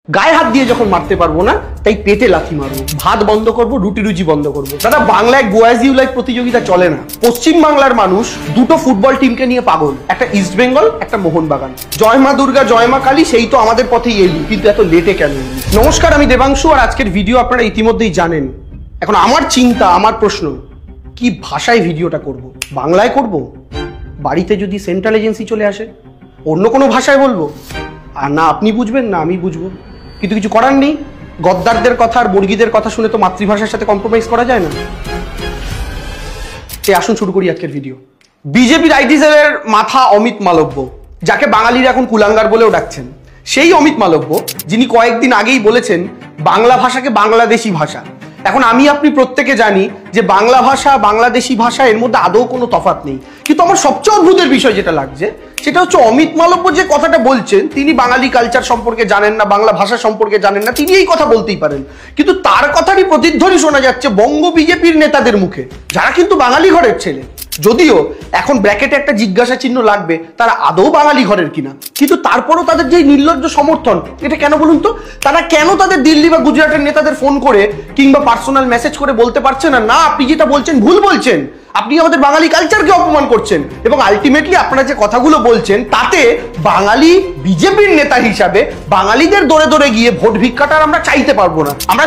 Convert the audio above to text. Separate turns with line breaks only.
গায়ে হাত দিয়ে যখন মারতে পারবো না তাই পেটে লাথি মারবো। ভাত বন্ধ করবো, রুটি রুজি বন্ধ করবো। দাদা বাংলায় গোয়াজ ইউ লাইক প্রতিযোগিতা চলে না। পশ্চিম বাংলার মানুষ দুটো ফুটবল টিমকে নিয়ে পাগল, একটা ইস্ট বেঙ্গল, একটা মোহনবাগান। জয় মা দুর্গা জয় মা কালী সেই তো আমাদের পথেই এলি, কিন্তু এত লেটে কেন? নমস্কার, আমি দেবাংশু, আর আজকের ভিডিও আপনারা ইতিমধ্যেই জানেন। এখন আমার চিন্তা, আমার প্রশ্ন, কি ভাষায় ভিডিওটা করব? বাংলায় করব? বাড়িতে যদি সেন্ট্রাল এজেন্সি চলে আসে অন্য কোনো ভাষায় বলবো? আর না আপনি বুঝবেন না আমি বুঝবো, কিন্তু কিছু করার নেই। গদ্দারদের কথা আর বর্গীদের কথা শুনে তো মাতৃভাষার সাথে কম্প্রোমাইজ করা যায় না। আসুন শুরু করি আজকের ভিডিও। বিজেপি আইটি সেলের মাথা অমিত মালব্য, যাকে বাঙালিরা এখন কুলাঙ্গার বলেও ডাকছেন, সেই অমিত মালব্য যিনি কয়েকদিন আগেই বলেছেন বাংলা ভাষাকে বাংলাদেশি ভাষা। এখন আমি আপনি প্রত্যেকে জানি যে বাংলা ভাষা বাংলাদেশি ভাষা এর মধ্যে আদৌ কোনো তফাৎ নেই, কিন্তু আমার সবচেয়ে অদ্ভুতের বিষয় যেটা লাগছে সেটা হচ্ছে অমিত মালব্য যে কথাটা বলছেন, তিনি বাঙালি কালচার সম্পর্কে জানেন না, বাংলা ভাষা সম্পর্কে জানেন না, তিনি এই কথা বলতেই পারেন, কিন্তু তার কথারই প্রতিধ্বনি শোনা যাচ্ছে বঙ্গ বিজেপির নেতাদের মুখে, যারা কিন্তু বাঙালি ঘরের ছেলে। যদিও এখন ব্র্যাকেটে একটা জিজ্ঞাসা চিহ্ন লাগবে তারা আদৌ বাঙালি ঘরের কিনা, কিন্তু তারপরও তাদের যে নির্লজ্জ সমর্থন, এটা কেন বলুন তো? তারা কেন তাদের দিল্লি বা গুজরাটের নেতাদের ফোন করে কিংবা পার্সোনাল মেসেজ করে বলতে পারছে না, না আপনি যেটা বলছেন ভুল বলছেন, আপনি আমাদের বাঙালি কালচারকে অপমান করছেন, এবং আলটিমেটলি আপনারা যে কথাগুলো বলছেন তাতে বাঙালি বিজেপির নেতা হিসাবে বাঙালিদের দৌড়ে দৌড়ে গিয়ে ভোট ভিক্ষাটা আমরা চাইতে পারবো না। আমরা